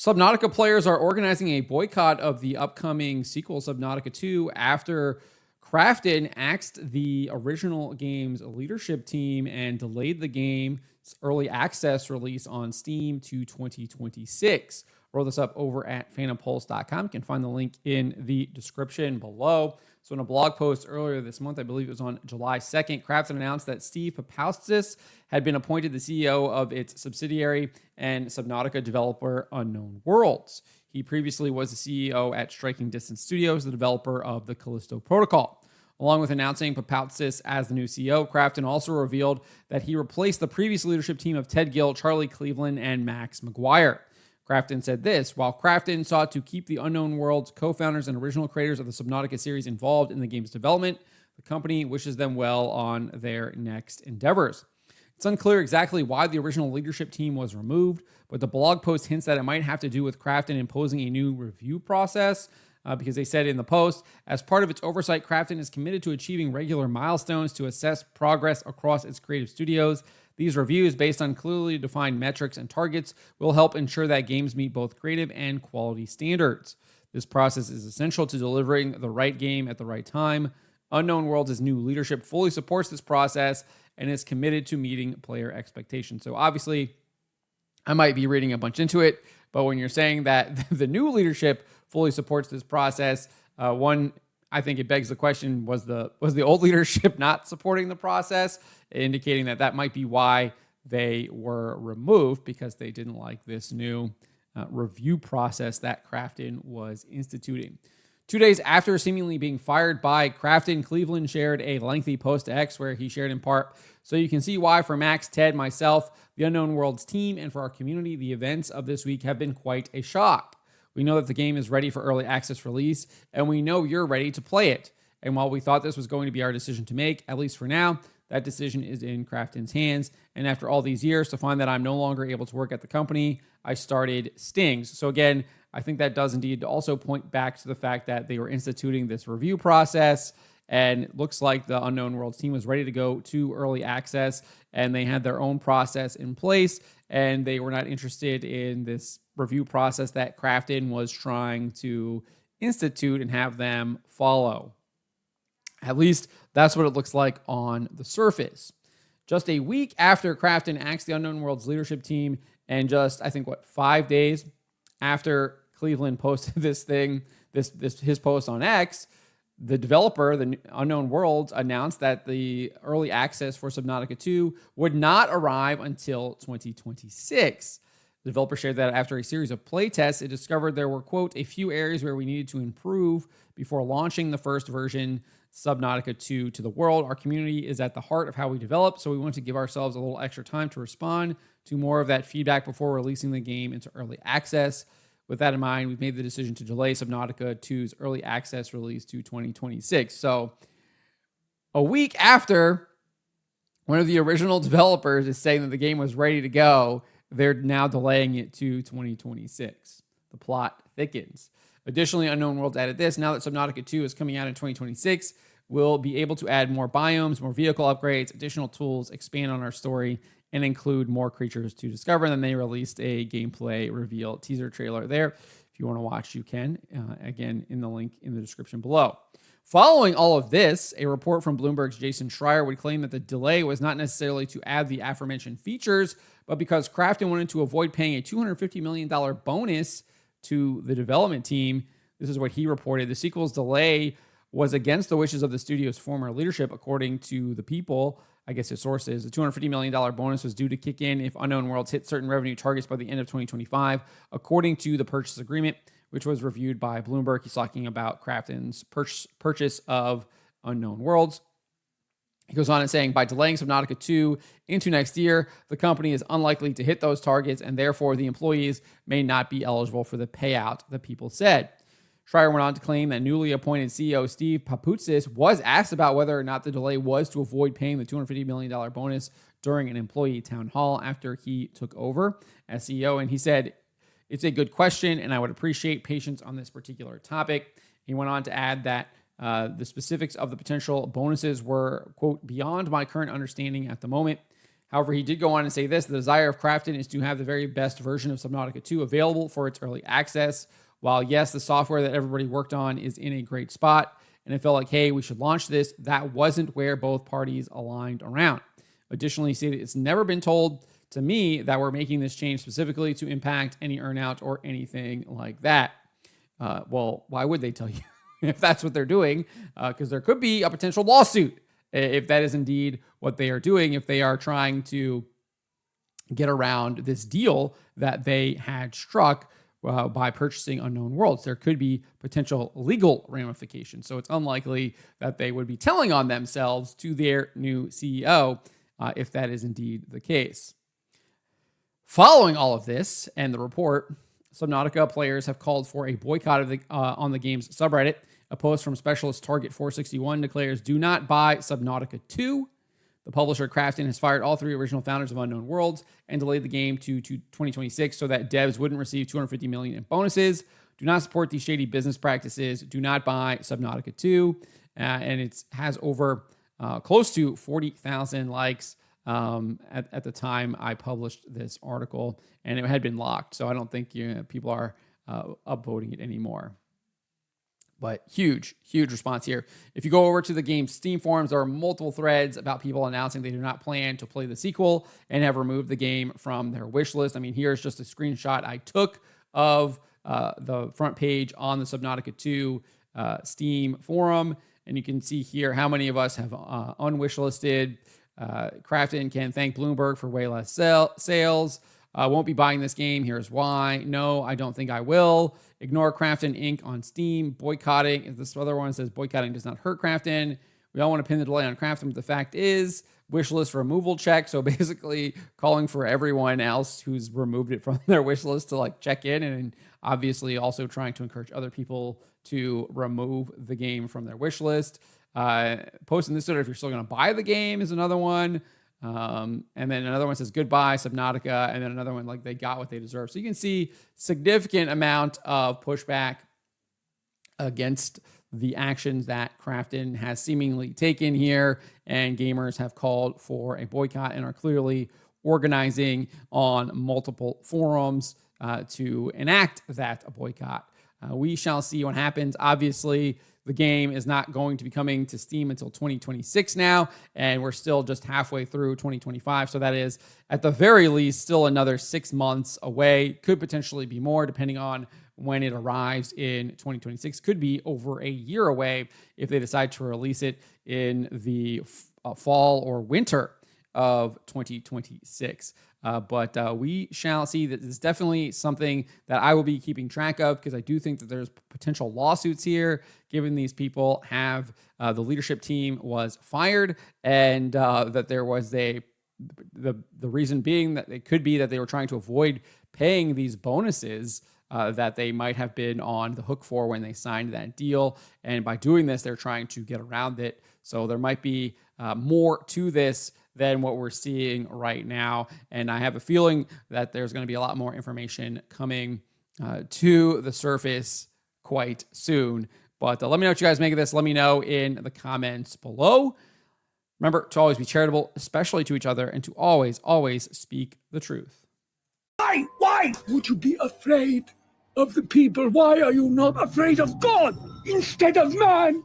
Subnautica players are organizing a boycott of the upcoming sequel, Subnautica 2, after Krafton axed the original game's leadership team and delayed the game's early access release on Steam to 2026. Roll this up over at phantompulse.com. You can find the link in the description below. So in a blog post earlier this month, I believe it was on July 2nd, Krafton announced that Steve Papaustis had been appointed the CEO of its subsidiary and Subnautica developer Unknown Worlds. He previously was the CEO at Striking Distance Studios, the developer of the Callisto Protocol. Along with announcing Papaustis as the new CEO, Krafton also revealed that he replaced the previous leadership team of Ted Gill, Charlie Cleveland, and Max McGuire. Krafton said this: while Krafton sought to keep the Unknown Worlds co-founders and original creators of the Subnautica series involved in the game's development, the company wishes them well on their next endeavors. It's unclear exactly why the original leadership team was removed, but the blog post hints that it might have to do with Krafton imposing a new review process, because they said in the post, as part of its oversight, Krafton is committed to achieving regular milestones to assess progress across its creative studios. These reviews, based on clearly defined metrics and targets, will help ensure that games meet both creative and quality standards. This process is essential to delivering the right game at the right time. Unknown Worlds' new leadership fully supports this process and is committed to meeting player expectations. So obviously, I might be reading a bunch into it, but when you're saying that the new leadership fully supports this process, I think it begs the question, was the old leadership not supporting the process, indicating that might be why they were removed, because they didn't like this new review process that Krafton was instituting. 2 days after seemingly being fired by Krafton, Cleveland shared a lengthy post to X where he shared in part, "So you can see why for Max, Ted, myself, the Unknown Worlds team, and for our community, the events of this week have been quite a shock. We know that the game is ready for early access release, and we know you're ready to play it. And while we thought this was going to be our decision to make, at least for now, that decision is in Krafton's hands. And after all these years, to find that I'm no longer able to work at the company, I started Stings." So again, I think that does indeed also point back to the fact that they were instituting this review process, and it looks like the Unknown Worlds team was ready to go to early access, and they had their own process in place, and they were not interested in this review process that Krafton was trying to institute and have them follow. At least that's what it looks like on the surface. Just a week after Krafton axed the Unknown Worlds leadership team, and just, I think, 5 days after Cleveland posted his post on X, the developer, the Unknown Worlds, announced that the early access for Subnautica 2 would not arrive until 2026. The developer shared that after a series of playtests, it discovered there were, quote, "a few areas where we needed to improve before launching the first version, Subnautica 2, to the world. Our community is at the heart of how we develop, so we want to give ourselves a little extra time to respond to more of that feedback before releasing the game into early access. With that in mind, we've made the decision to delay Subnautica 2's early access release to 2026. So a week after one of the original developers is saying that the game was ready to go, they're now delaying it to 2026. The plot thickens. Additionally, Unknown Worlds added this: now that Subnautica 2 is coming out in 2026, we'll be able to add more biomes, more vehicle upgrades, additional tools, expand on our story, and include more creatures to discover. And then they released a gameplay reveal teaser trailer there. If you want to watch, you can. Again, in the link in the description below. Following all of this, a report from Bloomberg's Jason Schreier would claim that the delay was not necessarily to add the aforementioned features, but because Krafton wanted to avoid paying a $250 million bonus to the development team. This is what he reported. The sequel's delay was against the wishes of the studio's former leadership, according to the People. I guess his sources. The $250 million bonus was due to kick in if Unknown Worlds hit certain revenue targets by the end of 2025, according to the purchase agreement, which was reviewed by Bloomberg. He's talking about Krafton's purchase of Unknown Worlds. He goes on and saying, by delaying Subnautica 2 into next year, the company is unlikely to hit those targets, and therefore the employees may not be eligible for the payout, the People said. Schreier went on to claim that newly appointed CEO Steve Papaustis was asked about whether or not the delay was to avoid paying the $250 million bonus during an employee town hall after he took over as CEO. And he said, "It's a good question, and I would appreciate patience on this particular topic." He went on to add that the specifics of the potential bonuses were, quote, "beyond my current understanding at the moment." However, he did go on and say this: the desire of Krafton is to have the very best version of Subnautica 2 available for its early access. While yes, the software that everybody worked on is in a great spot, and it felt like, hey, we should launch this, that wasn't where both parties aligned around. Additionally, he stated it's never been told to me that we're making this change specifically to impact any earnout or anything like that. Well, why would they tell you if that's what they're doing? Because there could be a potential lawsuit if that is indeed what they are doing, if they are trying to get around this deal that they had struck by purchasing Unknown Worlds. There could be potential legal ramifications. So it's unlikely that they would be telling on themselves to their new CEO if that is indeed the case. Following all of this and the report, Subnautica players have called for a boycott of on the game's subreddit. A post from specialist Target 461 declares, "Do not buy Subnautica 2. The publisher Krafton has fired all 3 original founders of Unknown Worlds and delayed the game to 2026 so that devs wouldn't receive $250 million in bonuses. Do not support these shady business practices. Do not buy Subnautica 2. And it has over close to 40,000 likes at the time I published this article, and it had been locked. So I don't think people are upvoting it anymore. But huge response here. If you go over to the game's Steam forums, there are multiple threads about people announcing they do not plan to play the sequel and have removed the game from their wish list. I mean, here's just a screenshot I took of the front page on the Subnautica 2 Steam forum. And you can see here how many of us have unwishlisted. Krafton can thank Bloomberg for way less sales. Won't be buying this game. Here's why. No, I don't think I will. Ignore Krafton Inc. on Steam. Boycotting. This other one says boycotting does not hurt Krafton. We all want to pin the delay on Krafton, but the fact is, wish list removal check. So basically calling for everyone else who's removed it from their wish list to like check in, and obviously also trying to encourage other people to remove the game from their wish list. Posting this order if you're still going to buy the game is another one. And then another one says goodbye Subnautica, and then another one like they got what they deserve. So you can see significant amount of pushback against the actions that Krafton has seemingly taken here, and gamers have called for a boycott and are clearly organizing on multiple forums to enact that boycott. We shall see what happens. Obviously, the game is not going to be coming to Steam until 2026 now, and we're still just halfway through 2025. So that is, at the very least, still another 6 months away. Could potentially be more, depending on when it arrives in 2026. Could be over a year away if they decide to release it in the fall or winter of 2026. But we shall see. That is definitely something that I will be keeping track of, because I do think that there's potential lawsuits here, given these people have the leadership team was fired, and that there was the reason being that it could be that they were trying to avoid paying these bonuses that they might have been on the hook for when they signed that deal. And by doing this, they're trying to get around it. So there might be more to this than what we're seeing right now. And I have a feeling that there's going to be a lot more information coming to the surface quite soon. But let me know what you guys make of this. Let me know in the comments below. Remember to always be charitable, especially to each other, and to always, always speak the truth. Why would you be afraid of the people? Why are you not afraid of God instead of man?